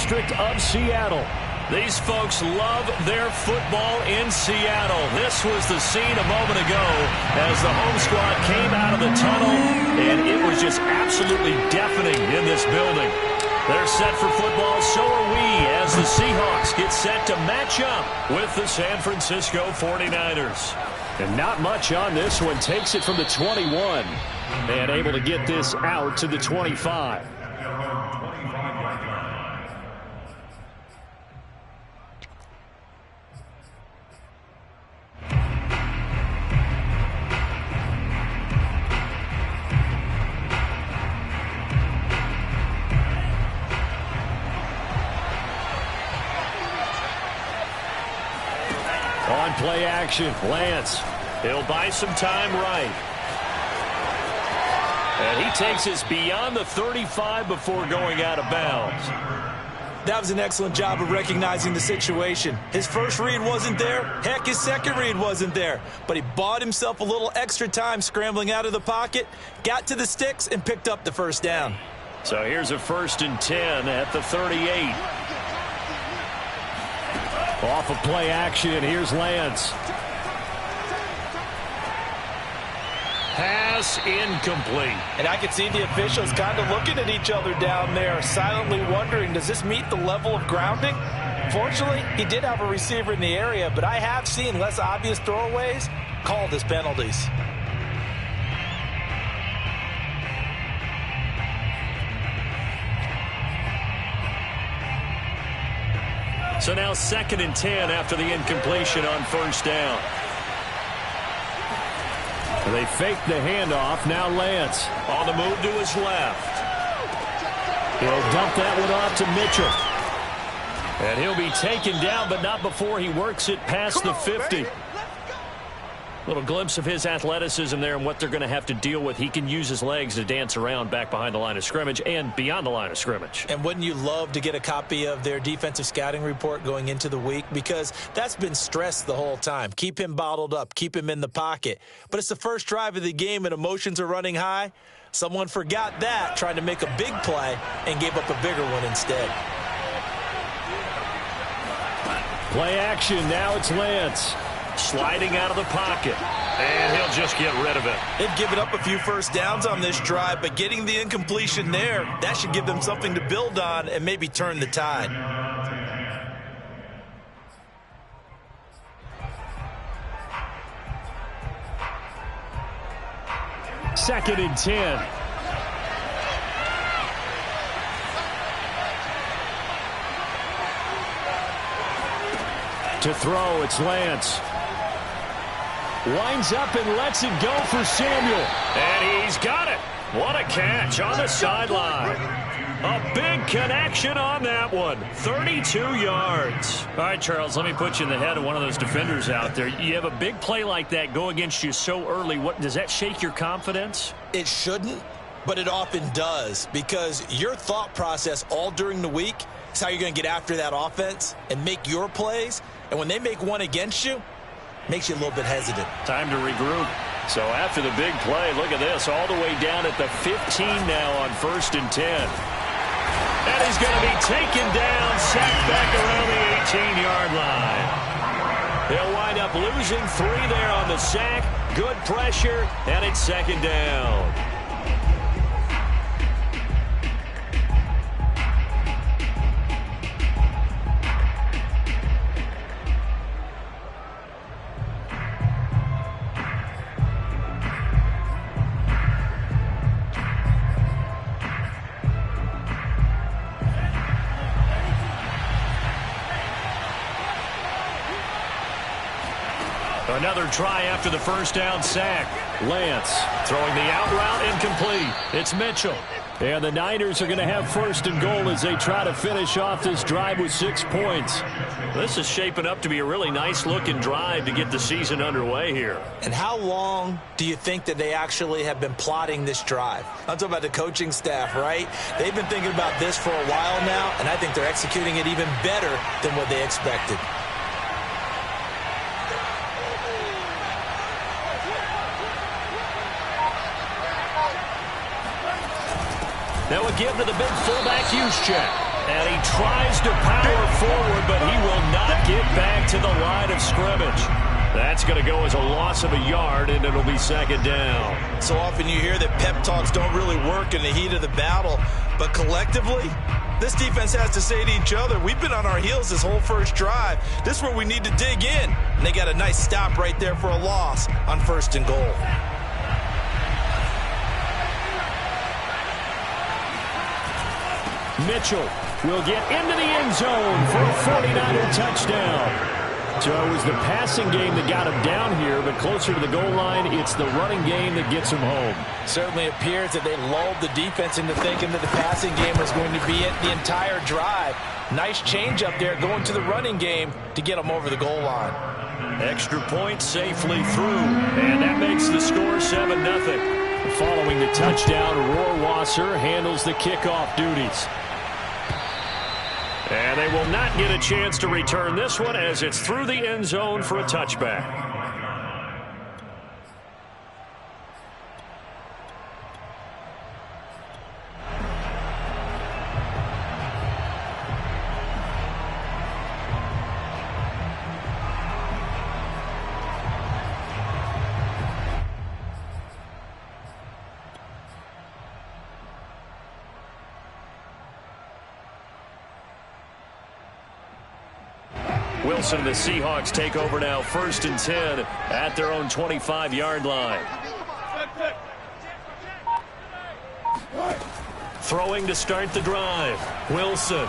district of Seattle. These folks love their football in Seattle. This was the scene a moment ago as the home squad came out of the tunnel, and it was just absolutely deafening in this building. They're set for football, so are we, as the Seahawks get set to match up with the San Francisco 49ers. And not much on this one. Takes it from the 21 and able to get this out to the 25. On play action, Lance. He'll buy some time right. And he takes us beyond the 35 before going out of bounds. That was an excellent job of recognizing the situation. His first read wasn't there. Heck, his second read wasn't there. But he bought himself a little extra time scrambling out of the pocket, got to the sticks, and picked up the first down. So here's a 1st and 10 at the 38. Off of play action, here's Lance. Pass incomplete. And I can see the officials kind of looking at each other down there, silently wondering, does this meet the level of grounding? Fortunately, he did have a receiver in the area, but I have seen less obvious throwaways called as penalties. So now 2nd and 10 after the incompletion on 1st down. They fake the handoff. Now Lance on the move to his left. He'll dump that one off to Mitchell. And he'll be taken down, but not before he works it past the 50. Little glimpse of his athleticism there and what they're going to have to deal with. He can use his legs to dance around back behind the line of scrimmage and beyond the line of scrimmage. And wouldn't you love to get a copy of their defensive scouting report going into the week? Because that's been stressed the whole time. Keep him bottled up. Keep him in the pocket. But it's the first drive of the game and emotions are running high. Someone forgot that, trying to make a big play, and gave up a bigger one instead. Play action. Now it's Lance. Sliding out of the pocket, and he'll just get rid of it. They've given up a few first downs on this drive, but getting the incompletion there, that should give them something to build on and maybe turn the tide. Second and 10. To throw, it's Lance. Winds up and lets it go for Samuel. And he's got it. What a catch on the sideline. A big connection on that one. 32 yards. All right, Charles, let me put you in the head of one of those defenders out there. You have a big play like that go against you so early. What does that shake your confidence? It shouldn't, but it often does, because your thought process all during the week is how you're going to get after that offense and make your plays. And when they make one against you, makes you a little bit hesitant. Time to regroup. So after the big play, look at this, all the way down at the 15 now on 1st and 10. And he's going to be taken down, sacked back around the 18-yard line. They'll wind up losing 3 there on the sack. Good pressure, and it's 2nd down. Another try after the 1st down sack. Lance throwing the out route incomplete. It's Mitchell. And the Niners are going to have 1st and goal as they try to finish off this drive with 6 points. This is shaping up to be a really nice-looking drive to get the season underway here. And how long do you think that they actually have been plotting this drive? I'm talking about the coaching staff, right? They've been thinking about this for a while now, and I think they're executing it even better than what they expected. That would give to the big fullback use check. And he tries to power forward, but he will not get back to the line of scrimmage. That's going to go as a loss of a yard, and it'll be second down. So often you hear that pep talks don't really work in the heat of the battle, but collectively, this defense has to say to each other, we've been on our heels this whole first drive. This is where we need to dig in. And they got a nice stop right there for a loss on 1st and goal. Mitchell will get into the end zone for a 49er touchdown. So it was the passing game that got him down here, but closer to the goal line, it's the running game that gets him home. Certainly appears that they lulled the defense into thinking that the passing game was going to be it the entire drive. Nice change up there going to the running game to get them over the goal line. Extra point safely through, and that makes the score 7-0. Following the touchdown, Rohrwasser handles the kickoff duties. And they will not get a chance to return this one as it's through the end zone for a touchback. Wilson and the Seahawks take over now, 1st and 10 at their own 25-yard line. Throwing to start the drive. Wilson.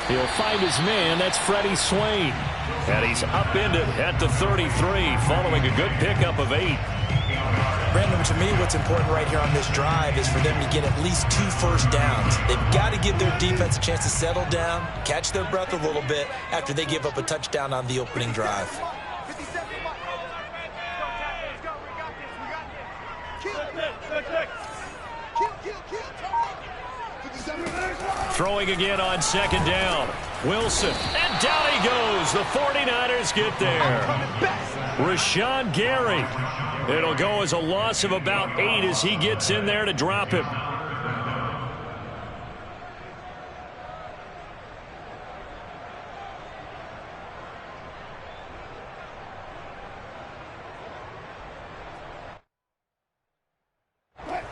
He'll find his man. That's Freddie Swain. And he's upended at the 33 following a good pickup of 8. Brandon, to me, what's important right here on this drive is for them to get at least 2 first downs. They've got to give their defense a chance to settle down, catch their breath a little bit after they give up a touchdown on the opening drive. Throwing again on 2nd down. Wilson. And down he goes. The 49ers get there. Rashawn Gary. It'll go as a loss of about 8 as he gets in there to drop him.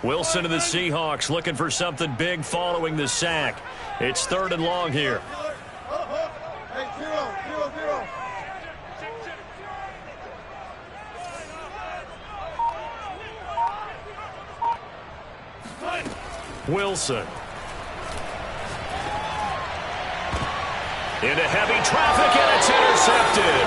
Wilson and the Seahawks looking for something big following the sack. It's 3rd and long here. Wilson. Into heavy traffic, and it's intercepted.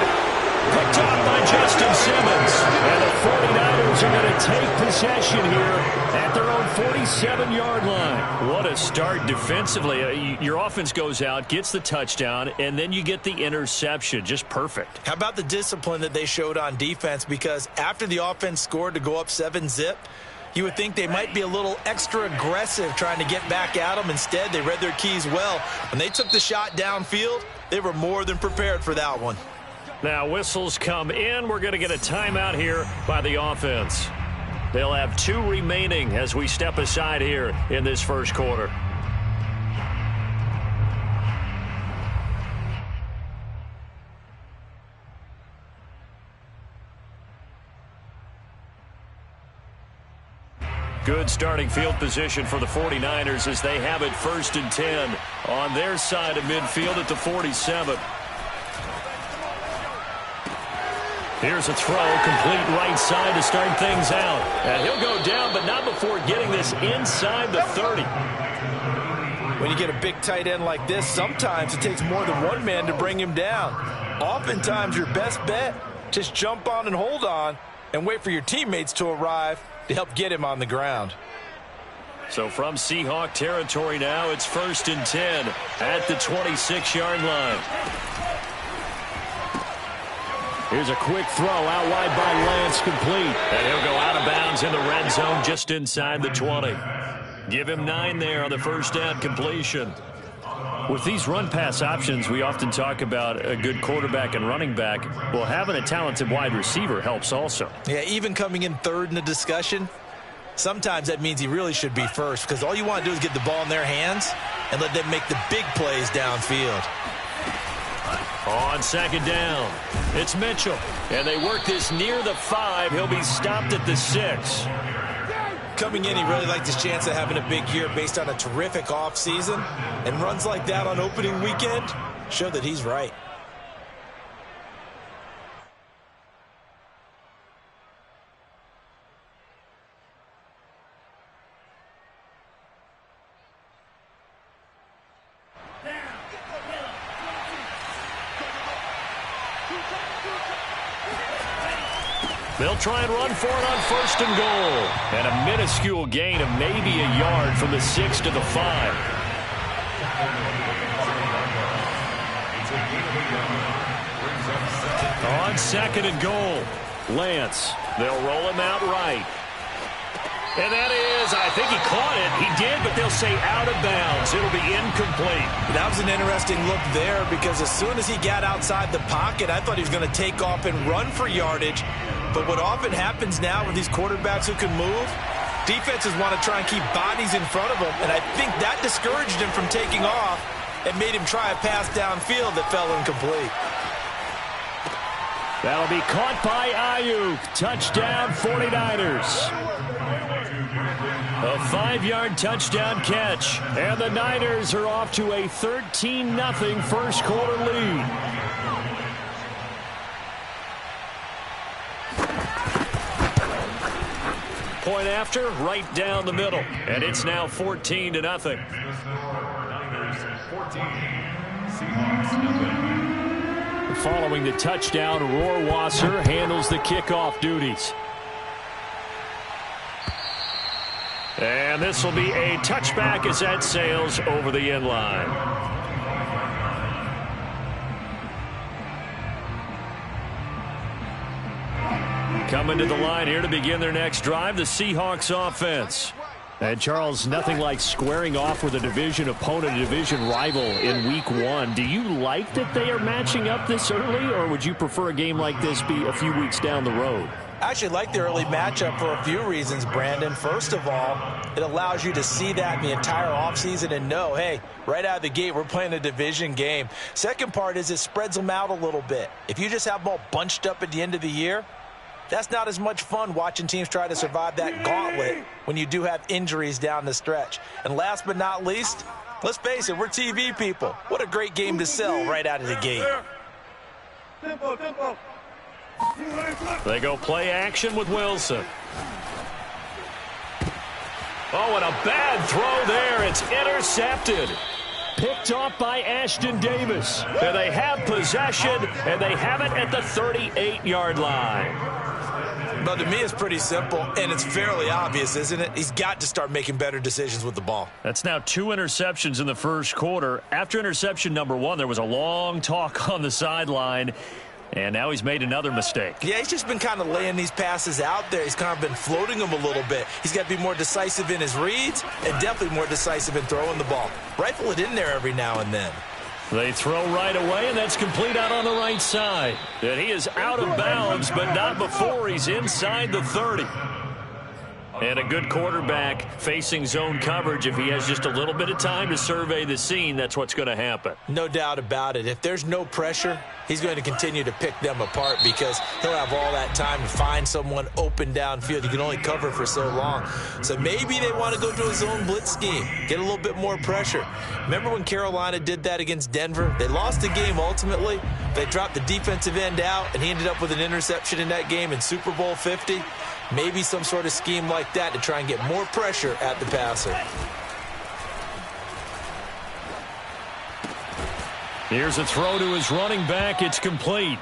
Picked off by Justin Simmons. And the 49ers are going to take possession here at their own 47-yard line. What a start defensively. Your offense goes out, gets the touchdown, and then you get the interception. Just perfect. How about the discipline that they showed on defense? Because after the offense scored to go up 7-zip, you would think they might be a little extra aggressive trying to get back at them. Instead, they read their keys well. When they took the shot downfield, they were more than prepared for that one. Now whistles come in. We're going to get a timeout here by the offense. They'll have 2 remaining as we step aside here in this first quarter. Good starting field position for the 49ers as they have it 1st and 10 on their side of midfield at the 47. Here's a throw, complete right side to start things out. And he'll go down, but not before getting this inside the 30. When you get a big tight end like this, sometimes it takes more than one man to bring him down. Oftentimes, your best bet, just jump on and hold on and wait for your teammates to arrive to help get him on the ground. So from Seahawk territory now, it's 1st and 10 at the 26-yard line. Here's a quick throw out wide by Lance, complete. And he'll go out of bounds in the red zone just inside the 20. Give him 9 there on the first down completion. With these run-pass options, we often talk about a good quarterback and running back. Well, having a talented wide receiver helps also. Yeah, even coming in 3rd in the discussion, sometimes that means he really should be first because all you want to do is get the ball in their hands. and let them make the big plays downfield. On second down, it's Mitchell. And they work this near the 5. He'll be stopped at the 6. Coming in, he really liked his chance of having a big year based on a terrific offseason. And runs like that on opening weekend show that he's right. They'll try and run for it on 1st and goal. And a minuscule gain of maybe a yard from the 6 to the 5. On 2nd and goal, Lance. They'll roll him out right. And that is, I think he caught it. He did, but they'll say out of bounds. It'll be incomplete. That was an interesting look there because as soon as he got outside the pocket, I thought he was going to take off and run for yardage. But what often happens now with these quarterbacks who can move, defenses want to try and keep bodies in front of them, and I think that discouraged him from taking off and made him try a pass downfield that fell incomplete. That'll be caught by Ayuk. Touchdown, 49ers. A 5-yard touchdown catch, and the Niners are off to a 13-0 first quarter lead. Point after, right down the middle, and it's now 14-0. Following the touchdown, Rohrwasser handles the kickoff duties. And this will be a touchback as that sails over the end line. Coming to the line here to begin their next drive, the Seahawks offense. And, Charles, nothing like squaring off with a division opponent, a division rival in Week 1. Do you like that they are matching up this early, or would you prefer a game like this be a few weeks down the road? I actually like the early matchup for a few reasons, Brandon. First of all, it allows you to see that in the entire offseason and know, hey, right out of the gate, we're playing a division game. Second part is it spreads them out a little bit. If you just have them all bunched up at the end of the year, that's not as much fun watching teams try to survive that gauntlet when you do have injuries down the stretch. And last but not least, let's face it, we're TV people. What a great game to sell right out of the gate. They go play action with Wilson. Oh, and a bad throw there. It's intercepted. Picked off by Ashton Davis. And they have possession, and they have it at the 38-yard line. But to me, it's pretty simple, and it's fairly obvious, isn't it? He's got to start making better decisions with the ball. That's now 2 interceptions in the first quarter. After interception number 1, there was a long talk on the sideline, and now he's made another mistake. Yeah, he's just been kind of laying these passes out there. He's kind of been floating them a little bit. He's got to be more decisive in his reads and definitely more decisive in throwing the ball. Rifle it in there every now and then. They throw right away, and that's complete out on the right side. And he is out of bounds, but not before he's inside the 30. And a good quarterback facing zone coverage. If he has just a little bit of time to survey the scene, that's what's going to happen. No doubt about it. If there's no pressure, he's going to continue to pick them apart because he'll have all that time to find someone open downfield. You can only cover for so long. So maybe they want to go to a zone blitz scheme, get a little bit more pressure. Remember when Carolina did that against Denver? They lost the game ultimately. They dropped the defensive end out, and he ended up with an interception in that game in Super Bowl 50. Maybe some sort of scheme like that to try and get more pressure at the passer. Here's a throw to his running back. It's complete.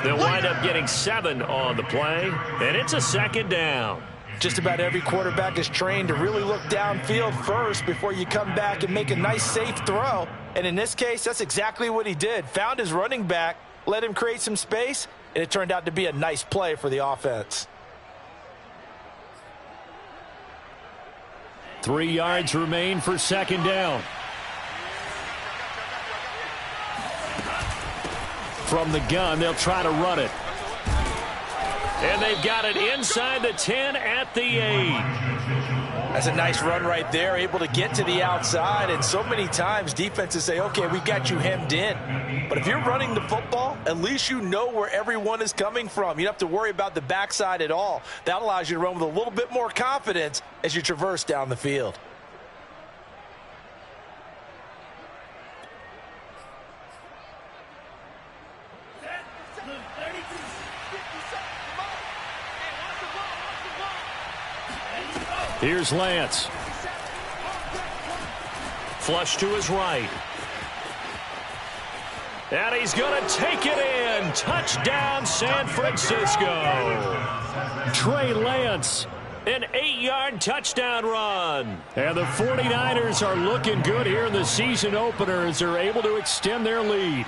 They'll wind up getting 7 on the play, and it's a second down. Just about every quarterback is trained to really look downfield first before you come back and make a nice, safe throw. And in this case, that's exactly what he did. Found his running back, let him create some space, and it turned out to be a nice play for the offense. 3 yards remain for second down. From the gun, they'll try to run it. And they've got it inside the 10 at the 8. That's a nice run right there, able to get to the outside. And so many times defenses say, okay, we got you hemmed in. But if you're running the football, at least you know where everyone is coming from. You don't have to worry about the backside at all. That allows you to run with a little bit more confidence as you traverse down the field. Here's Lance. Flush to his right. And he's going to take it in. Touchdown, San Francisco. Trey Lance, an 8-yard touchdown run. And the 49ers are looking good here in the season opener as they're able to extend their lead.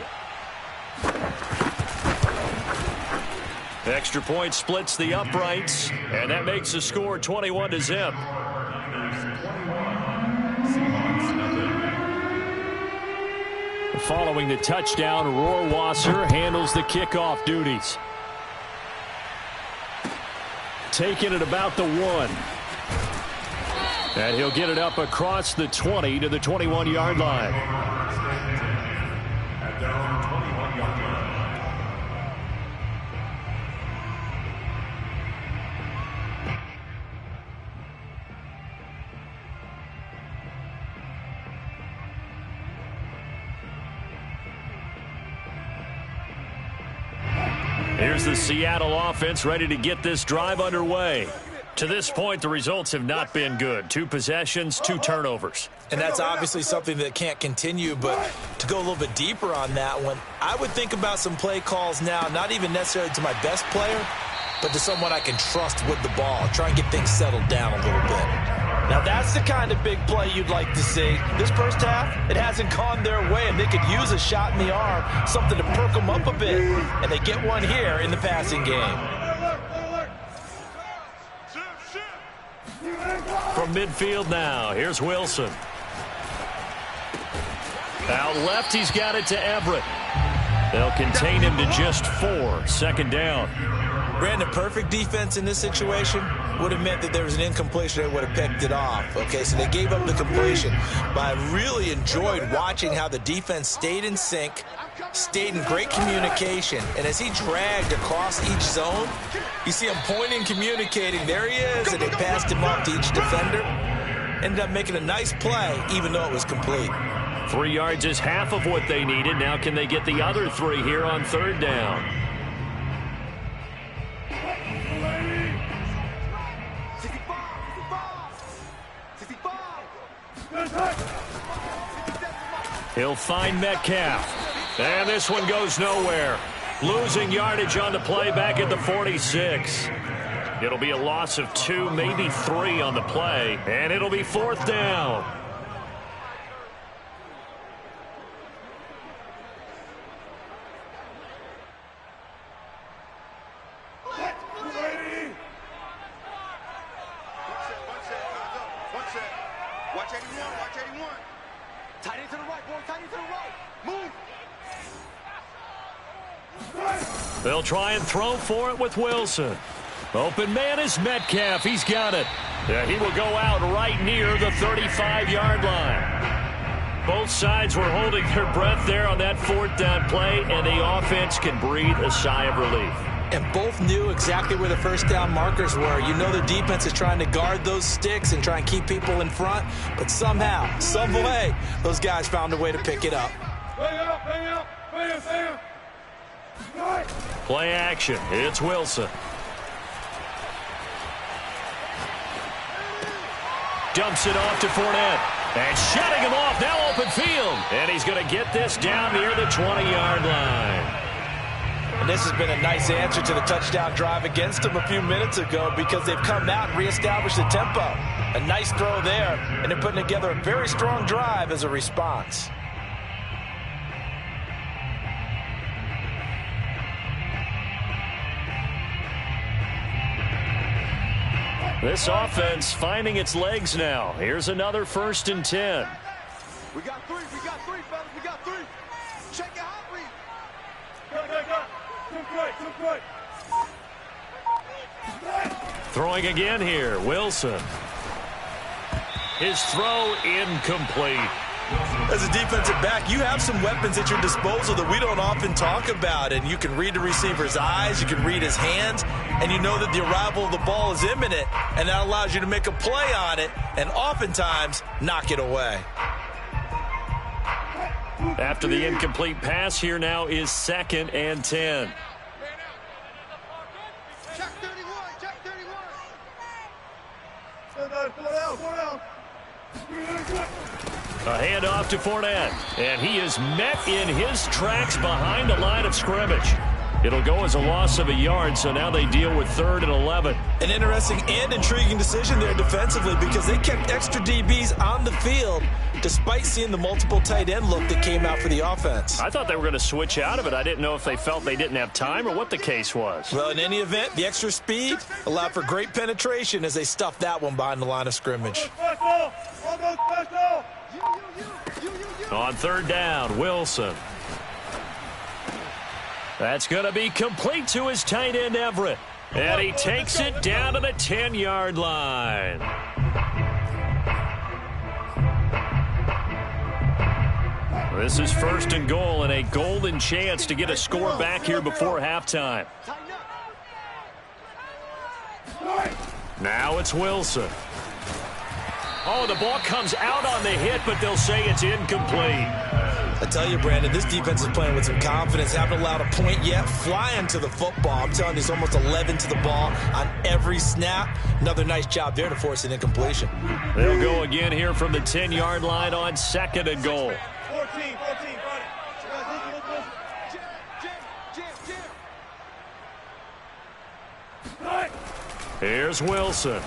Extra point splits the uprights, and that makes the score 21-0. Following the touchdown, Rohrwasser handles the kickoff duties. Taking it about the 1. And he'll get it up across the 20 to the 21-yard line. Here's the Seattle offense ready to get this drive underway. To this point, the results have not been good. 2 possessions, 2 turnovers. And that's obviously something that can't continue, but to go a little bit deeper on that one, I would think about some play calls now, not even necessarily to my best player, but to someone I can trust with the ball. Try and get things settled down a little bit. Now, that's the kind of big play you'd like to see. This first half, it hasn't gone their way, and they could use a shot in the arm, something to perk them up a bit, and they get one here in the passing game. From midfield now, here's Wilson. Out left, he's got it to Everett. They'll contain him to just 4. Second down. Brandon, perfect defense in this situation would have meant that there was an incompletion. They would have picked it off. Okay, so they gave up the completion. But I really enjoyed watching how the defense stayed in sync, stayed in great communication. And as he dragged across each zone, you see him pointing, communicating. There he is, and they passed him off to each defender. Ended up making a nice play, even though it was complete. 3 yards is half of what they needed. Now can they get the other 3 here on third down? He'll find Metcalf. And this one goes nowhere. Losing yardage on the play back at the 46. It'll be a loss of 2, maybe 3 on the play. And it'll be 4th down. They'll try and throw for it with Wilson. Open man is Metcalf. He's got it. Yeah, he will go out right near the 35-yard line. Both sides were holding their breath there on that 4th down play, and the offense can breathe a sigh of relief. And both knew exactly where the first down markers were. You know the defense is trying to guard those sticks and try and keep people in front, but somehow, some way, those guys found a way to pick it up. Play action. It's Wilson. Dumps it off to Fournette. And shutting him off, now open field. And he's going to get this down near the 20-yard line. And this has been a nice answer to the touchdown drive against them a few minutes ago because they've come out and reestablished the tempo. A nice throw there, and they're putting together a very strong drive as a response. This offense finding its legs now. Here's another 1st and 10. We got 3, fellas, we got 3. Check your hot read. Go. Throwing again here, Wilson. His throw incomplete. As a defensive back, you have some weapons at your disposal that we don't often talk about, and you can read the receiver's eyes, you can read his hands, and you know that the arrival of the ball is imminent, and that allows you to make a play on it and oftentimes knock it away. After the incomplete pass, here now is 2nd and 10. Check 31, check 31. A handoff to Fournette, and he is met in his tracks behind the line of scrimmage. It'll go as a loss of a yard, so now they deal with 3rd and 11. An interesting and intriguing decision there defensively because they kept extra DBs on the field despite seeing the multiple tight end look that came out for the offense. I thought they were going to switch out of it. I didn't know if they felt they didn't have time or what the case was. Well, in any event, the extra speed allowed for great penetration as they stuffed that one behind the line of scrimmage. On 3rd down, Wilson. That's going to be complete to his tight end, Everett. And he takes it down to the 10-yard line. This is 1st and goal and a golden chance to get a score back here before halftime. Now it's Wilson. Oh, the ball comes out on the hit, but they'll say it's incomplete. I tell you, Brandon, this defense is playing with some confidence. Haven't allowed a point yet. Flying to the football. I'm telling you, it's almost 11 to the ball on every snap. Another nice job there to force an incompletion. They'll go again here from the 10-yard line on 2nd and goal. 14, Here's Wilson.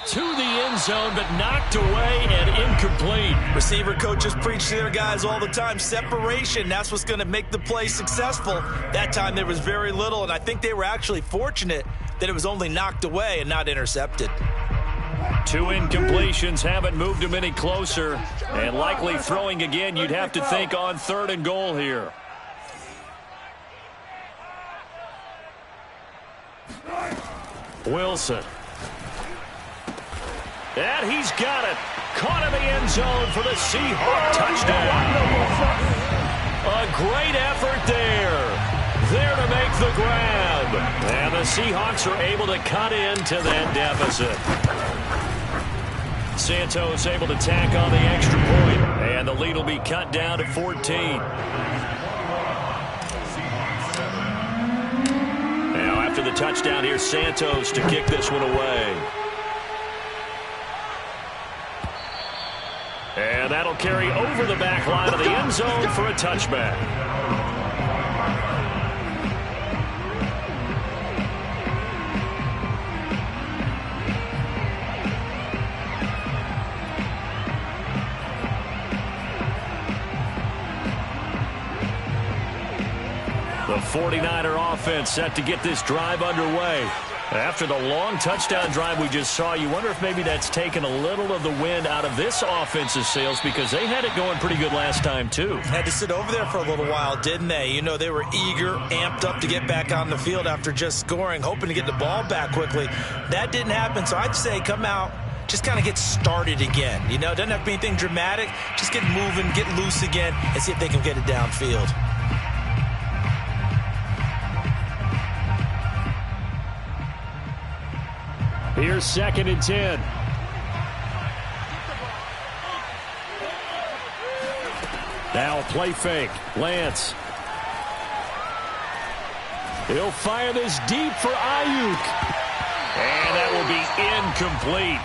To the end zone, but knocked away and incomplete. Receiver coaches preach to their guys all the time. Separation, that's what's going to make the play successful. That time there was very little, and I think they were actually fortunate that it was only knocked away and not intercepted. 2 incompletions haven't moved him any closer, and likely throwing again, you'd have to think on 3rd and goal here. Wilson. And he's got it. Caught in the end zone for the Seahawks touchdown. A great effort there. There to make the grab. And the Seahawks are able to cut into that deficit. Santos able to tack on the extra point. And the lead will be cut down to 14. Now after the touchdown, here's Santos to kick this one away. And that'll carry over the back line of the end zone for a touchback. The 49er offense set to get this drive underway. After the long touchdown drive we just saw, you wonder if maybe that's taken a little of the wind out of this offense's sails because they had it going pretty good last time, too. Had to sit over there for a little while, didn't they? You know, they were eager, amped up to get back on the field after just scoring, hoping to get the ball back quickly. That didn't happen, so I'd say come out, just kind of get started again. You know, it doesn't have to be anything dramatic. Just get moving, get loose again, and see if they can get it downfield. Here's 2nd and 10. Now a play fake. Lance. He'll fire this deep for Ayuk. And that will be incomplete.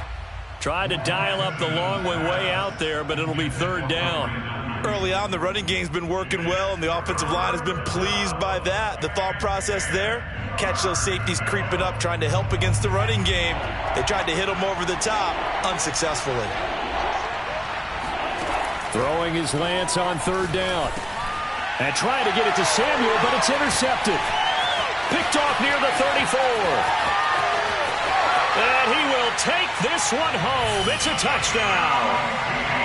Tried to dial up the long way out there, but it'll be 3rd down. Early on, the running game's been working well, and the offensive line has been pleased by that. The thought process there, catch those safeties creeping up, trying to help against the running game. They tried to hit them over the top, unsuccessfully. Throwing his Lance on 3rd down. And trying to get it to Samuel, but it's intercepted. Picked off near the 34. And he will take this one home. It's a touchdown.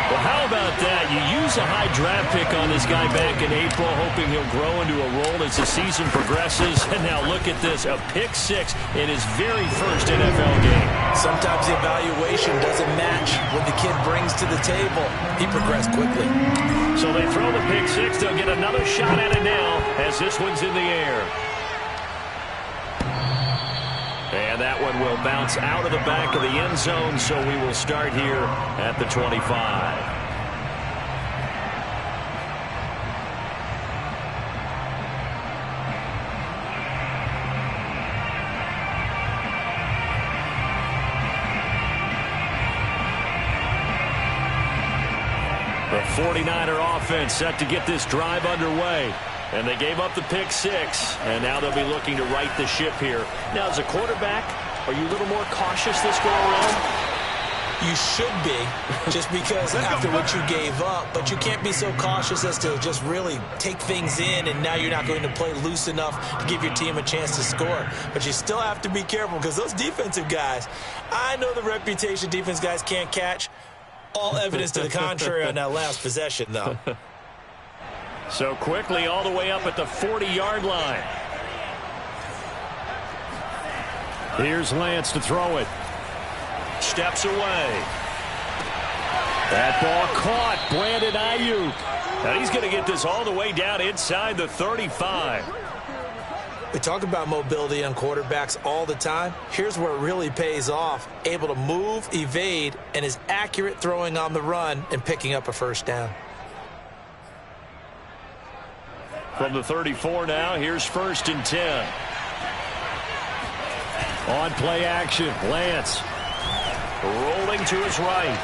Well, how about that? You use a high draft pick on this guy back in April, hoping he'll grow into a role as the season progresses. And now look at this, a pick six in his very first NFL game. Sometimes the evaluation doesn't match what the kid brings to the table. He progressed quickly. So they throw the pick six. They'll get another shot at it now as this one's in the air. And that one will bounce out of the back of the end zone, so we will start here at the 25. The 49er offense set to get this drive underway. And they gave up the pick six, and now they'll be looking to right the ship here. Now, as a quarterback, are you a little more cautious this go around? You should be, just because after what you gave up, but you can't be so cautious as to just really take things in, and now you're not going to play loose enough to give your team a chance to score. But you still have to be careful, because those defensive guys, I know the reputation defense guys can't catch. All evidence to the contrary on that last possession, though. So quickly all the way up at the 40-yard line. Here's Lance to throw it. Steps away. That ball caught. Brandon Ayuk. Now he's going to get this all the way down inside the 35. We talk about mobility on quarterbacks all the time. Here's where it really pays off. Able to move, evade, and is accurate throwing on the run and picking up a first down. From the 34 now, here's 1st and 10. On play action, Lance rolling to his right.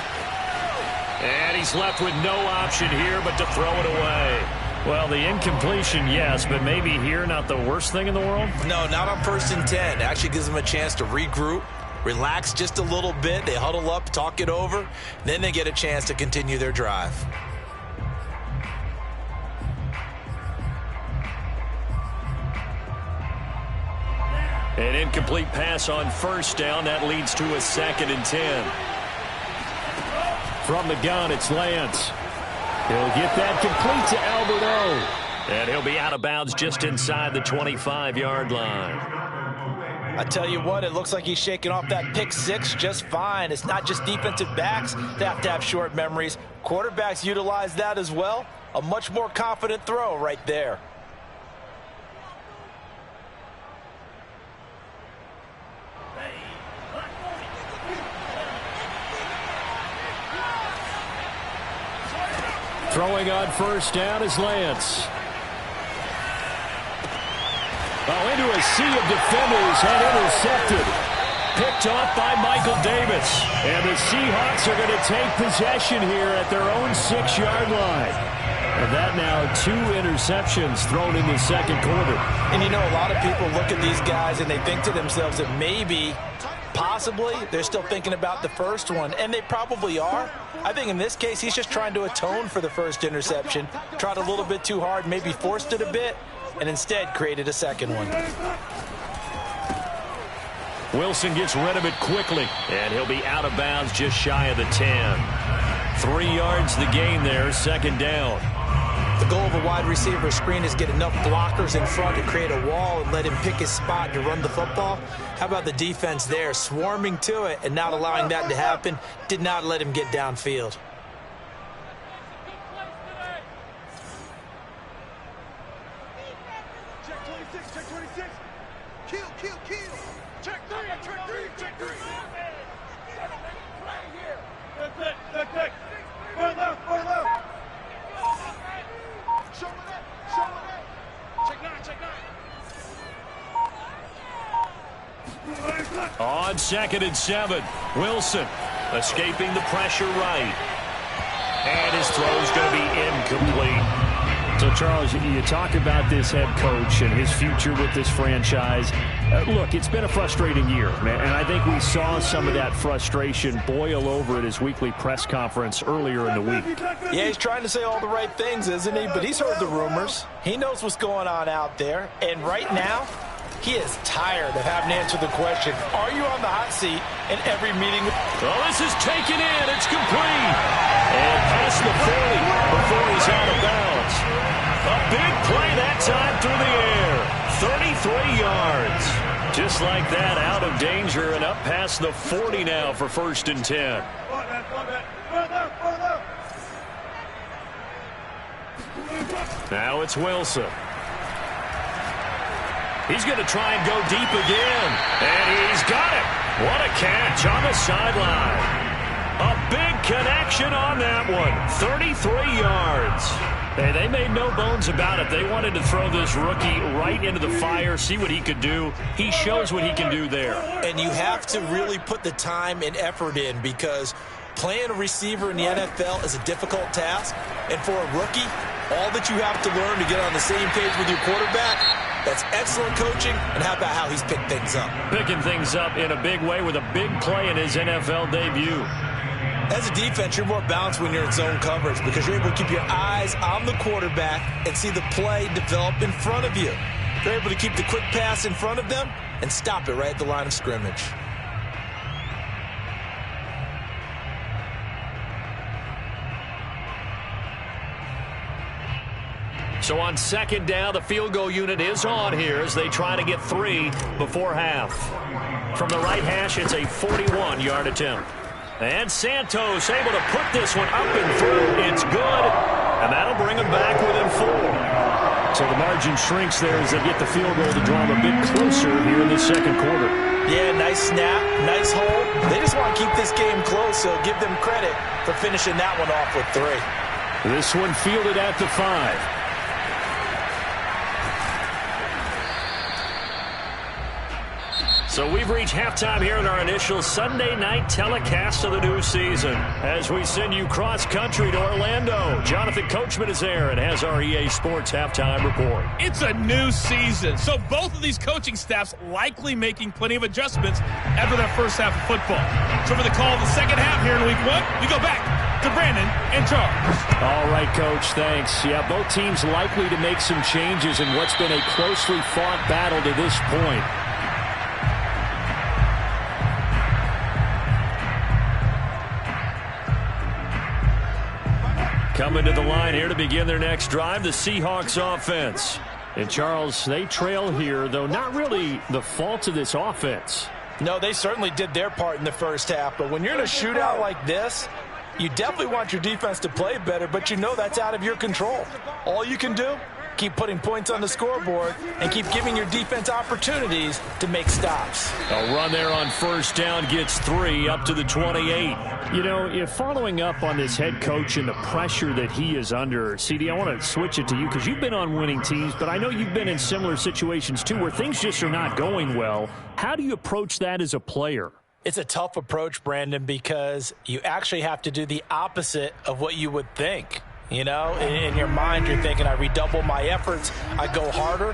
And he's left with no option here but to throw it away. Well, the incompletion, yes, but maybe here not the worst thing in the world? No, not on 1st and 10. It actually gives them a chance to regroup, relax just a little bit. They huddle up, talk it over, then they get a chance to continue their drive. An incomplete pass on 1st down. That leads to a 2nd and 10. From the gun, it's Lance. He'll get that complete to Alberto. And he'll be out of bounds just inside the 25-yard line. I tell you what, it looks like he's shaking off that pick six just fine. It's not just defensive backs that have to have short memories. Quarterbacks utilize that as well. A much more confident throw right there. Throwing on 1st down is Lance. Oh, into a sea of defenders and intercepted. Picked off by Michael Davis. And the Seahawks are going to take possession here at their own 6-yard line. And that now 2 interceptions thrown in the 2nd quarter. And you know, a lot of people look at these guys and they think to themselves that maybe, possibly, they're still thinking about the first one. And they probably are. I think in this case, he's just trying to atone for the first interception. Tried a little bit too hard, maybe forced it a bit, and instead created a 2nd one. Wilson gets rid of it quickly, and he'll be out of bounds just shy of the 10. 3 yards the gain there, 2nd down. The goal of a wide receiver screen is get enough blockers in front to create a wall and let him pick his spot to run the football. How about the defense there, swarming to it and not allowing that to happen? Did not let him get downfield. Check 26, check 26. Kill, kill, kill. Check 3, check 3, check 3. That's it. Far left, far left. Show it up, show it up. Check 9, check 9. On 2nd and 7, Wilson escaping the pressure right. And his throw's going to be incomplete. So, Charles, you talk about this head coach and his future with this franchise. Look, it's been a frustrating year, man, and I think we saw some of that frustration boil over at his weekly press conference earlier in the week. Yeah, he's trying to say all the right things, isn't he? But he's heard the rumors. He knows what's going on out there. And right now, He is tired of having to answer the question, are you on the hot seat in every meeting? Oh, this is taken in. It's complete. And past the 40 before he's out of bounds. A big play that time through the air. 33 yards. Just like that, out of danger and up past the 40 now for 1st and 10. Now it's Wilson. He's going to try and go deep again. And he's got it. What a catch on the sideline. A big connection on that one. 33 yards. Hey, they made no bones about it. They wanted to throw this rookie right into the fire, see what he could do. He shows what he can do there. And you have to really put the time and effort in, because playing a receiver in the NFL is a difficult task. And for a rookie, all that you have to learn to get on the same page with your quarterback, that's excellent coaching. And how about how he's picked things up? Picking things up in a big way with a big play in his NFL debut. As a defense, you're more balanced when you're in zone coverage, because you're able to keep your eyes on the quarterback and see the play develop in front of you. You're able to keep the quick pass in front of them and stop it right at the line of scrimmage. So on 2nd down, the field goal unit is on here as they try to get 3 before half. From the right hash, it's a 41-yard attempt. And Santos able to put this one up and through. It's good, and that'll bring them back within 4. So the margin shrinks there as they get the field goal to draw them a bit closer here in the 2nd quarter. Yeah, nice snap, nice hold. They just want to keep this game close, so give them credit for finishing that one off with 3. This one fielded at the 5. So we've reached halftime here in our initial Sunday night telecast of the new season. As we send you cross-country to Orlando, Jonathan Coachman is there and has our EA Sports halftime report. It's a new season, so both of these coaching staffs likely making plenty of adjustments after that first half of football. So for the call of the second half here in week 1, we go back to Brandon and Charles. All right, Coach, thanks. Yeah, both teams likely to make some changes in what's been a closely fought battle to this point. Coming to the line here to begin their next drive, the Seahawks offense. And, Charles, they trail here, though not really the fault of this offense. No, they certainly did their part in the first half. But when you're in a shootout like this, you definitely want your defense to play better, but you know that's out of your control. All you can do, keep putting points on the scoreboard and keep giving your defense opportunities to make stops. A run there on 1st down gets 3 up to the 28. You know, if following up on this head coach and the pressure that he is under, CD, I want to switch it to you because you've been on winning teams, but I know you've been in similar situations too where things just are not going well. How do you approach that as a player? It's a tough approach, Brandon, because you actually have to do the opposite of what you would think. You know, in your mind, you're thinking, I redouble my efforts, I go harder.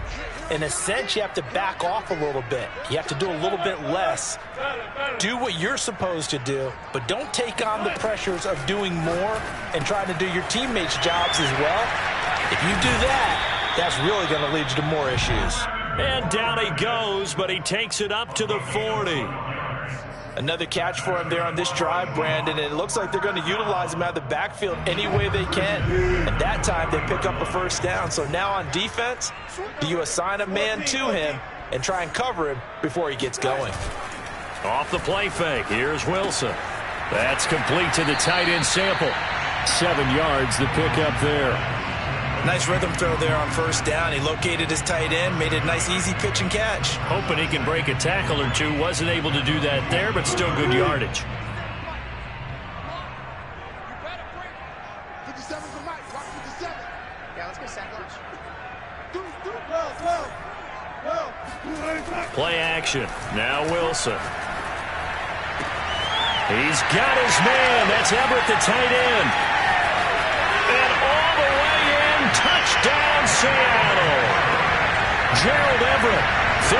In a sense, you have to back off a little bit. You have to do a little bit less. Do what you're supposed to do, but don't take on the pressures of doing more and trying to do your teammates' jobs as well. If you do that, that's really going to lead you to more issues. And down he goes, but he takes it up to the 40. Another catch for him there on this drive, Brandon, and it looks like they're going to utilize him out of the backfield any way they can. And that time they pick up a 1st down. So now on defense, do you assign a man to him and try and cover him before he gets going? Off the play fake, here's Wilson. That's complete to the tight end Sample. 7 yards, the pickup there. Nice rhythm throw there on 1st down. He located his tight end, made it a nice easy pitch and catch. Hoping he can break a tackle or two. Wasn't able to do that there, but still good yardage. 57's the mic. Watch 57. Yeah, let's go sack lunch. Play action. Now Wilson. He's got his man. That's Everett, the tight end. And all the way in, touchdown Seattle. Gerald Everett, 53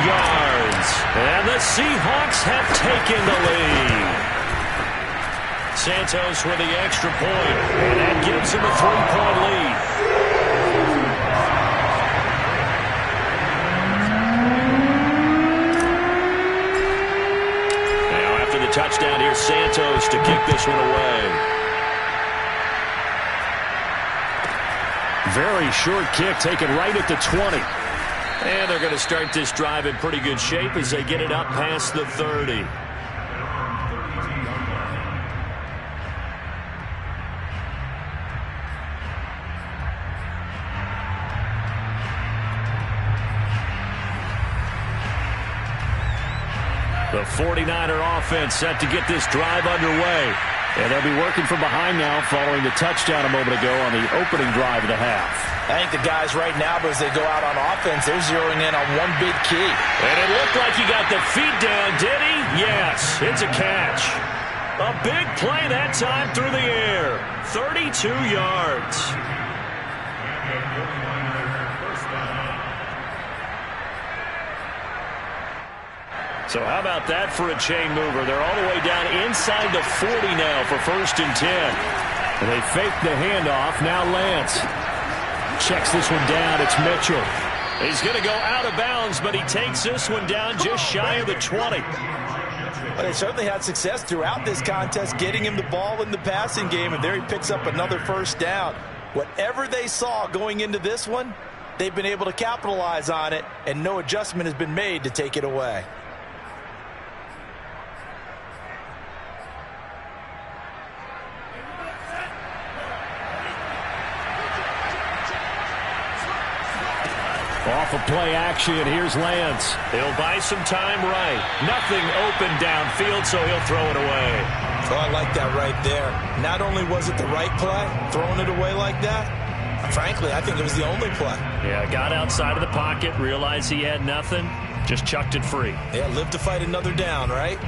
yards. And the Seahawks have taken the lead. Santos with the extra point, and that gives him a 3-point lead. Bush to kick this one away. Very short kick taken right at the 20. And they're going to start this drive in pretty good shape as they get it up past the 30. The 49er offense set to get this drive underway. And they'll be working from behind now following the touchdown a moment ago on the opening drive of the half. I think the guys right now, as they go out on offense, they're zeroing in on one big key. And it looked like he got the feet down, did he? Yes, it's a catch. A big play that time through the air. 32 yards. So how about that for a chain mover? They're all the way down inside the 40 now for 1st and 10. And they fake the handoff. Now Lance checks this one down. It's Mitchell. He's going to go out of bounds, but he takes this one down just shy of the 20. But they certainly had success throughout this contest getting him the ball in the passing game, and there he picks up another 1st down. Whatever they saw going into this one, they've been able to capitalize on it, and no adjustment has been made to take it away. Off of play action, here's Lance. He'll buy some time right. Nothing open downfield, so he'll throw it away. Oh, I like that right there. Not only was it the right play, throwing it away like that, frankly, I think it was the only play. Yeah, got outside of the pocket, realized he had nothing, just chucked it free. Yeah, live to fight another down, right?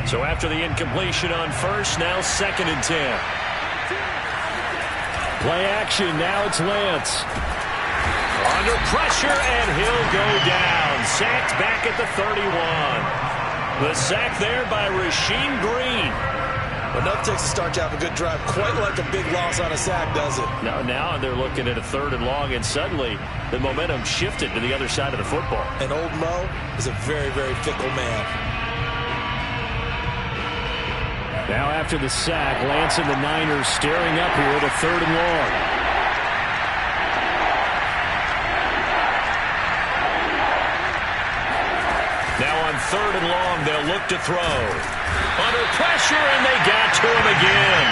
So after the incompletion on 1st, now 2nd and 10. Play action, now it's Lance. Under pressure, and he'll go down. Sacked back at the 31. The sack there by Rasheem Green. Enough takes to start to have a good drive. Quite like a big loss on a sack, does it? Now they're looking at a 3rd and long, and suddenly the momentum shifted to the other side of the football. And old Mo is a very, very fickle man. Now after the sack, Lance and the Niners staring up here at a 3rd and long. Now on 3rd and long, they'll look to throw. Under pressure, and they got to him again.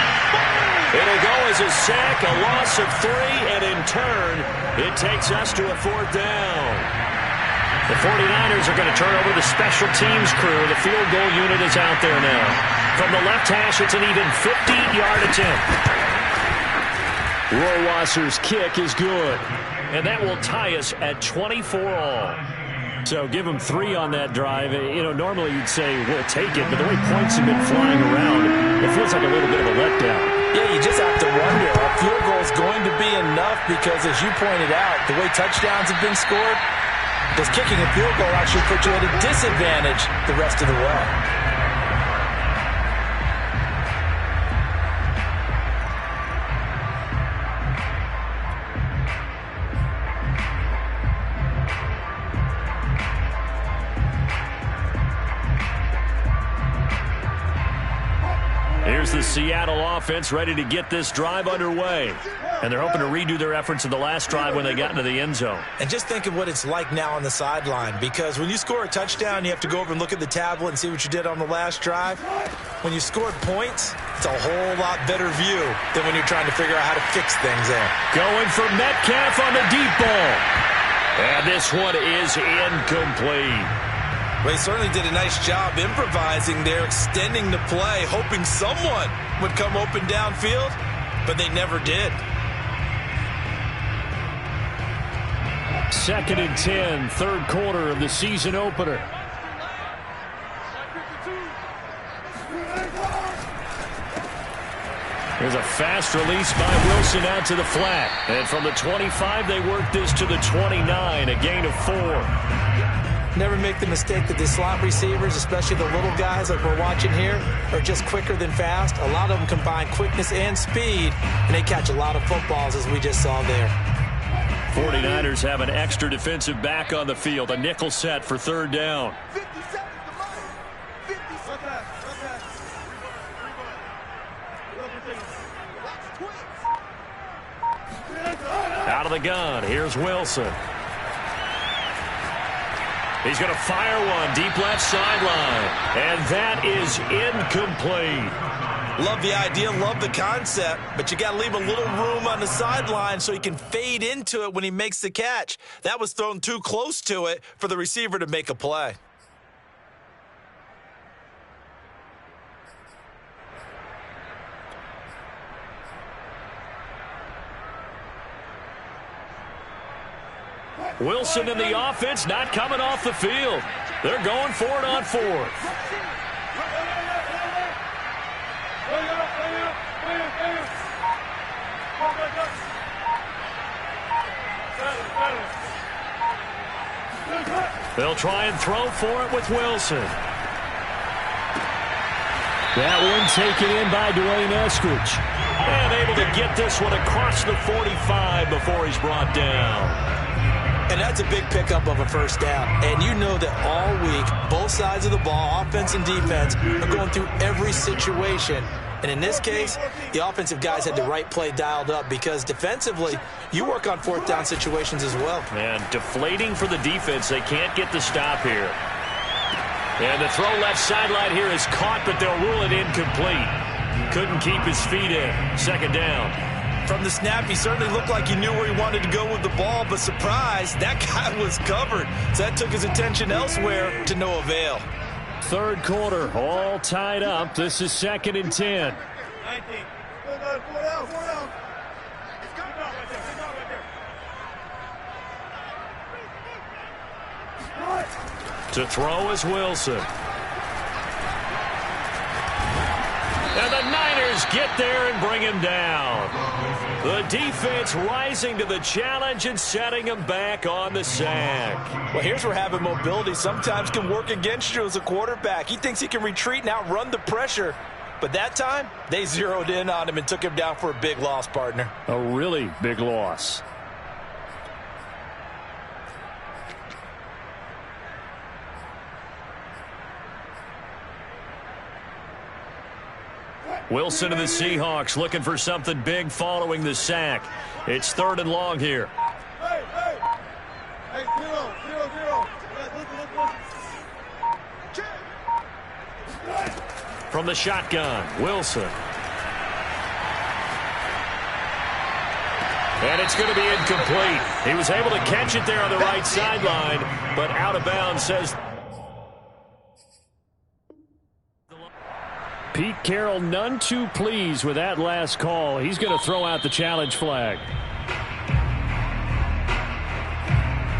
It'll go as a sack, a loss of 3, and in turn, it takes us to a 4th down. The 49ers are going to turn over the special teams crew. The field goal unit is out there now. From the left hash, it's an even 50-yard attempt. Rohrwasser's kick is good. And that will tie us at 24 all. So give them 3 on that drive. You know, normally you'd say, we'll take it. But the way points have been flying around, it feels like a little bit of a letdown. Yeah, you just have to wonder, a field goal is going to be enough because, as you pointed out, the way touchdowns have been scored, does kicking a field goal actually put you at a disadvantage the rest of the way? Here's the Seattle offense ready to get this drive underway. And they're hoping to redo their efforts in the last drive when they got into the end zone. And just think of what it's like now on the sideline, because when you score a touchdown, you have to go over and look at the tablet and see what you did on the last drive. When you scored points, it's a whole lot better view than when you're trying to figure out how to fix things there. Going for Metcalf on the deep ball. And this one is incomplete. Well, he certainly did a nice job improvising there, extending the play, hoping someone would come open downfield, but they never did. 2nd and 10, 3rd quarter of the season opener. There's a fast release by Wilson out to the flat. And from the 25, they work this to the 29, a gain of 4. Never make the mistake that the slot receivers, especially the little guys like we're watching here, are just quicker than fast. A lot of them combine quickness and speed, and they catch a lot of footballs, as we just saw there. 49ers have an extra defensive back on the field, a nickel set for 3rd down. Out of the gun, here's Wilson. He's going to fire one deep left sideline, and that is incomplete. Love the idea, love the concept, but you got to leave a little room on the sideline so he can fade into it when he makes the catch. That was thrown too close to it for the receiver to make a play. Wilson in the offense, not coming off the field. They're going for it on fourth. They'll try and throw for it with Wilson. That one taken in by Dwayne Eskridge. And able to get this one across the 45 before he's brought down. And that's a big pickup of a first down. And you know that all week, both sides of the ball, offense and defense, are going through every situation. And in this case, the offensive guys had the right play dialed up because defensively, you work on fourth down situations as well. And deflating for the defense. They can't get the stop here. And the throw left sideline here is caught, but they'll rule it incomplete. Couldn't keep his feet in. Second down. From the snap, he certainly looked like he knew where he wanted to go with the ball, but surprise, that guy was covered. So that took his attention elsewhere to no avail. Third quarter, all tied up. This is 2nd and 10. 19. To throw is Wilson. And the Niners get there and bring him down. The defense rising to the challenge and setting him back on the sack. Well, here's where having mobility sometimes can work against you as a quarterback. He thinks he can retreat and outrun the pressure. But that time, they zeroed in on him and took him down for a big loss, partner. A really big loss. Wilson of the Seahawks looking for something big following the sack. It's 3rd and long here. Hey, 0. From the shotgun, Wilson. And it's going to be incomplete. He was able to catch it there on the right sideline, but out of bounds, says Pete Carroll, none too pleased with that last call. He's going to throw out the challenge flag.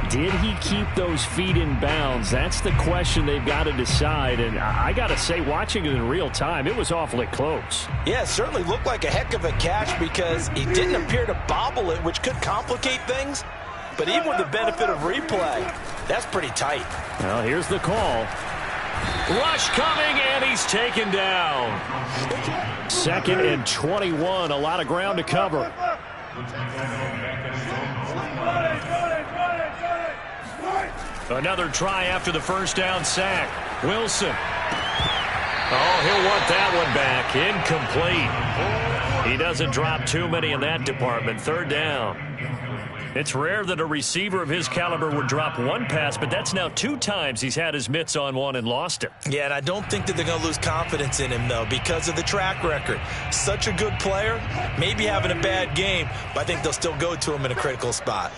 Did he keep those feet in bounds? That's the question they've got to decide. And I got to say, watching it in real time, it was awfully close. Yeah, it certainly looked like a heck of a catch because he didn't appear to bobble it, which could complicate things. But even with the benefit of replay, that's pretty tight. Well, here's the call. Rush coming, and he's taken down. 2nd and 21, a lot of ground to cover. Another try after the first down sack. Wilson. Oh, he'll want that one back. Incomplete. He doesn't drop too many in that department. 3rd down. It's rare that a receiver of his caliber would drop one pass, but that's now 2 times he's had his mitts on one and lost it. Yeah, and I don't think that they're going to lose confidence in him, though, because of the track record. Such a good player, maybe having a bad game, but I think they'll still go to him in a critical spot.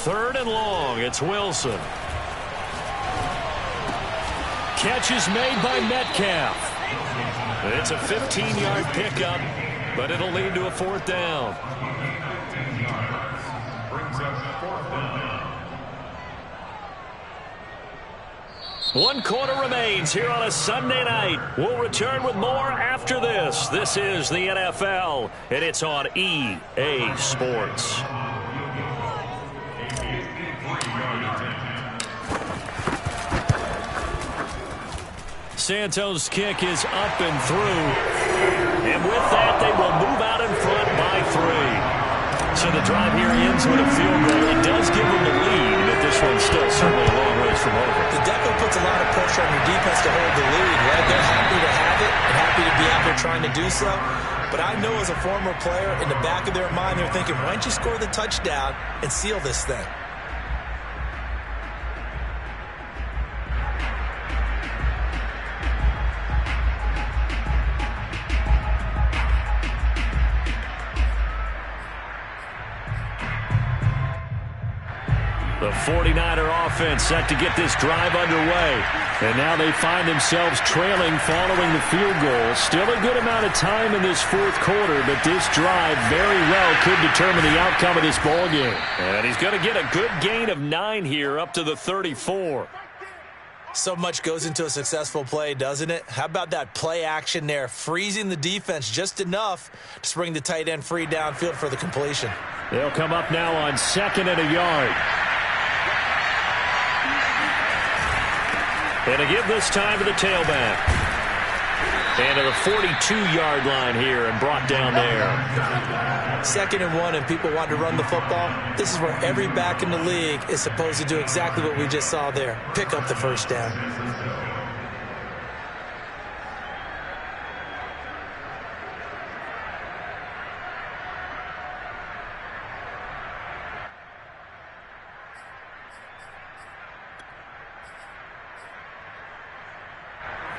3rd and long, it's Wilson. Catch is made by Metcalf. It's a 15-yard pickup, but it'll lead to a 4th down. One quarter remains here on a Sunday night. We'll return with more after this. This is the NFL, and it's on EA Sports. Santos' kick is up and through. And with that, they will move out in front by 3. So the drive here ends with a field goal. It does give them the lead, but this one's still certainly a long way them over. It definitely puts a lot of pressure on your defense to hold the lead, right? They're happy to have it and happy to be out there trying to do so. But I know as a former player, in the back of their mind, they're thinking, why don't you score the touchdown and seal this thing? The 49er offense set to get this drive underway. And now they find themselves trailing following the field goal. Still a good amount of time in this fourth quarter, but this drive very well could determine the outcome of this ball game. And he's going to get a good gain of 9 here up to the 34. So much goes into a successful play, doesn't it? How about that play action there, freezing the defense just enough to spring the tight end free downfield for the completion. They'll come up now on 2nd and a yard. And to give this time to the tailback. And to the 42-yard line here and brought down there. 2nd and 1 and people want to run the football. This is where every back in the league is supposed to do exactly what we just saw there. Pick up the first down.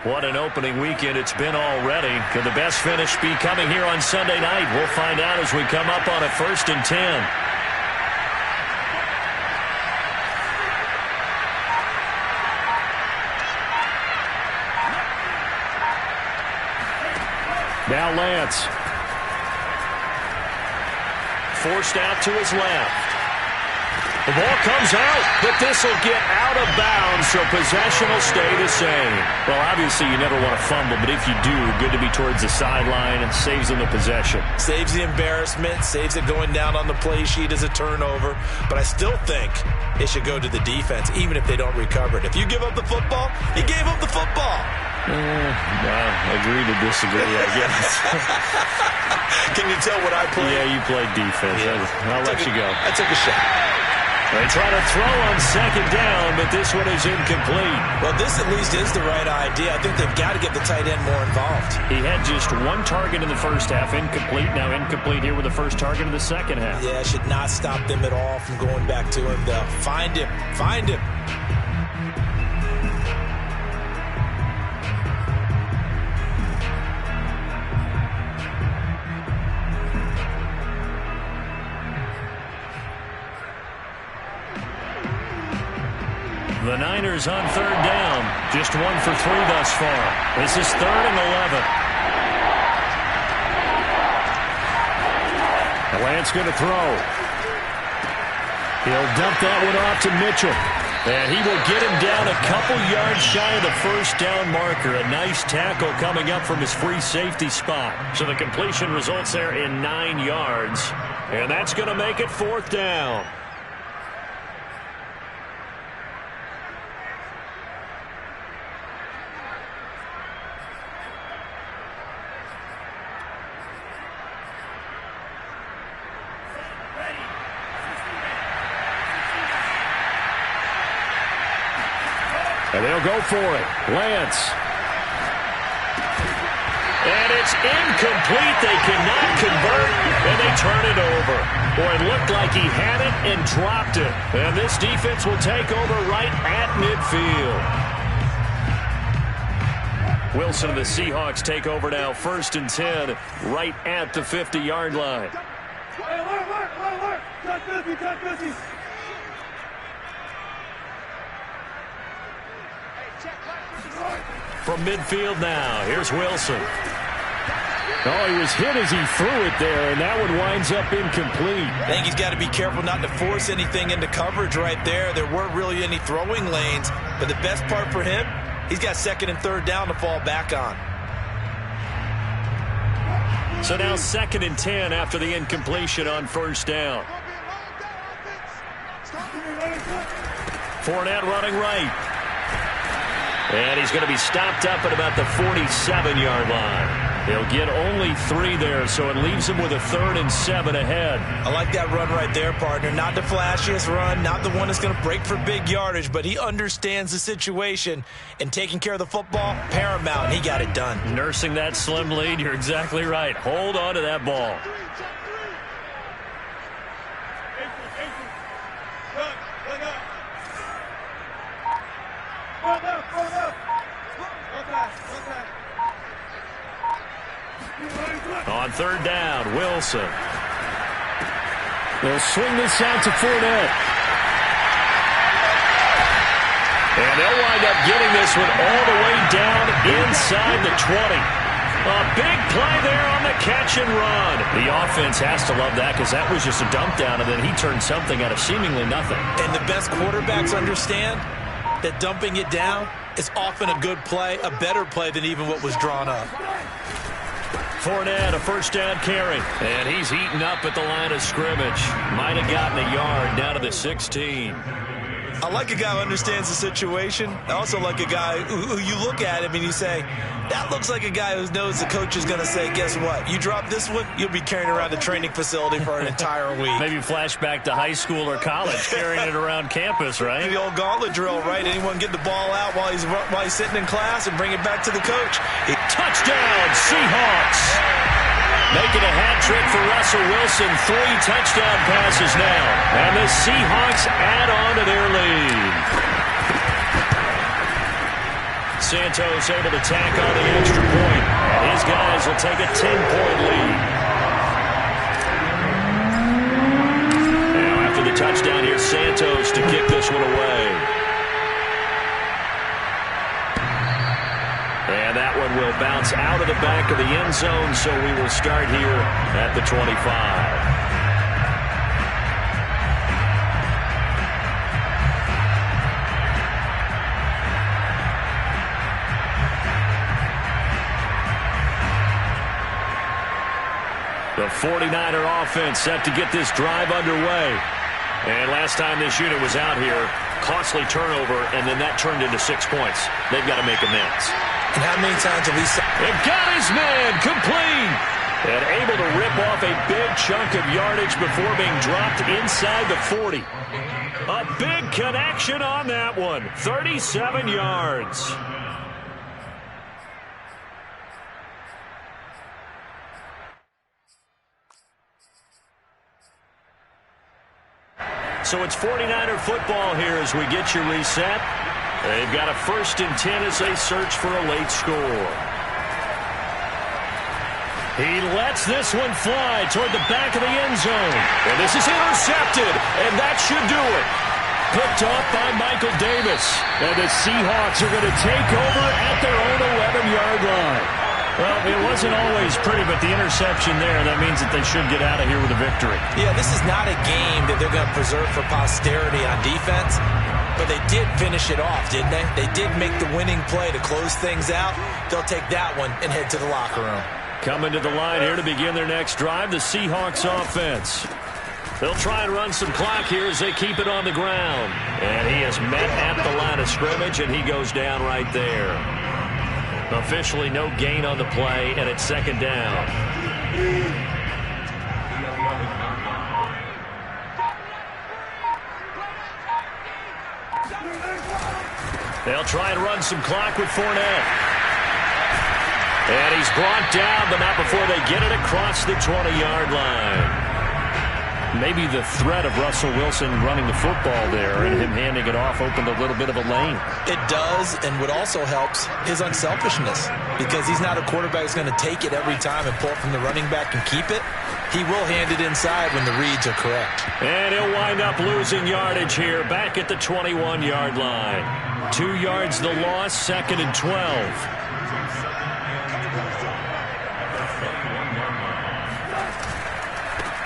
What an opening weekend it's been already. Could the best finish be coming here on Sunday night? We'll find out as we come up on a 1st and 10. Now Lance. Forced out to his left. The ball comes out, but this will get out of bounds, so possession will stay the same. Well, obviously you never want to fumble, but if you do, good to be towards the sideline and saves them the possession. Saves the embarrassment, saves it going down on the play sheet as a turnover, but I still think it should go to the defense, even if they don't recover it. If you give up the football, you gave up the football. Agree to disagree, I guess. Can you tell what I played? Yeah, you played defense. Yeah. I'll let you go. I took a shot. They try to throw on 2nd down, but this one is incomplete. Well, this at least is the right idea. I think they've got to get the tight end more involved. He had just 1 target in the first half, incomplete. Now incomplete here with the first target in the second half. Yeah, should not stop them at all from going back to him, though. Find him. Find him. The Niners on 3rd down. Just 1 for 3 thus far. This is 3rd and 11. Lance going to throw. He'll dump that one off to Mitchell. And he will get him down a couple yards shy of the first down marker. A nice tackle coming up from his free safety spot. So the completion results there in 9 yards. And that's going to make it 4th down. And they'll go for it. Lance. And it's incomplete. They cannot convert, and they turn it over. Boy, it looked like he had it and dropped it. And this defense will take over right at midfield. Wilson and the Seahawks take over now. 1st and 10, right at the 50-yard line. From midfield now, here's Wilson. Oh, he was hit as he threw it there, and that one winds up incomplete. I think he's got to be careful not to force anything into coverage right there. There weren't really any throwing lanes, but the best part for him, he's got 2nd and 3rd down to fall back on. So now 2nd and 10 after the incompletion on 1st down. Fournette running right. And he's going to be stopped up at about the 47-yard line. He'll get only 3 there, so it leaves him with a 3rd and 7 ahead. I like that run right there, partner. Not the flashiest run, not the one that's going to break for big yardage, but he understands the situation, and taking care of the football, paramount, and he got it done. Nursing that slim lead, you're exactly right. Hold on to that ball. On 3rd down, Wilson. They'll swing this out to Fournette. And they'll wind up getting this one all the way down inside the 20. A big play there on the catch and run. The offense has to love that because that was just a dump down, and then he turned something out of seemingly nothing. And the best quarterbacks understand that dumping it down is often a good play, a better play than even what was drawn up. Fournette, a 1st down carry. And he's eaten up at the line of scrimmage. Might have gotten a yard down to the 16. I like a guy who understands the situation. I also like a guy who you look at him and you say, that looks like a guy who knows the coach is going to say, guess what? You drop this one, you'll be carrying around the training facility for an entire week. Maybe flashback to high school or college, carrying it around campus, right? The old gauntlet drill, right? Anyone get the ball out while he's sitting in class and bring it back to the coach. Touchdown, Seahawks! Making a hat trick for Russell Wilson. 3 touchdown passes now. And the Seahawks add on to their lead. Santos able to tack on the extra point. And his guys will take a 10-point lead. Now after the touchdown, here's Santos to kick this one away. And that one will bounce out of the back of the end zone, so we will start here at the 25. The 49er offense set to get this drive underway. And last time this unit was out here, costly turnover, and then that turned into 6 points. They've got to make amends. And how many times have we seen? It got his man complete. And able to rip off a big chunk of yardage before being dropped inside the 40. A big connection on that one. 37 yards. So it's 49er football here as we get you reset. They've got a 1st and 10 as they search for a late score. He lets this one fly toward the back of the end zone. And this is intercepted, and that should do it. Picked off by Michael Davis. And the Seahawks are going to take over at their own 11-yard line. Well, it wasn't always pretty, but the interception there, that means that they should get out of here with a victory. Yeah, this is not a game that they're going to preserve for posterity on defense, but they did finish it off, didn't they? They did make the winning play to close things out. They'll take that one and head to the locker room. Coming to the line here to begin their next drive, the Seahawks offense. They'll try and run some clock here as they keep it on the ground. And he is met at the line of scrimmage, and he goes down right there. Officially no gain on the play, and it's 2nd down. They'll try and run some clock with Fournette. And he's brought down, but not before they get it across the 20-yard line. Maybe the threat of Russell Wilson running the football there and him handing it off opened a little bit of a lane. It does, and what also helps his unselfishness, because he's not a quarterback who's going to take it every time and pull it from the running back and keep it. He will hand it inside when the reads are correct. And he'll wind up losing yardage here back at the 21-yard line. 2 yards the loss, 2nd and 12.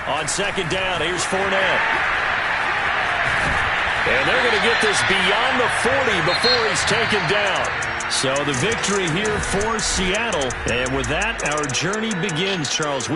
On 2nd down, here's Fournette. And they're going to get this beyond the 40 before he's taken down. So the victory here for Seattle. And with that, our journey begins, Charles.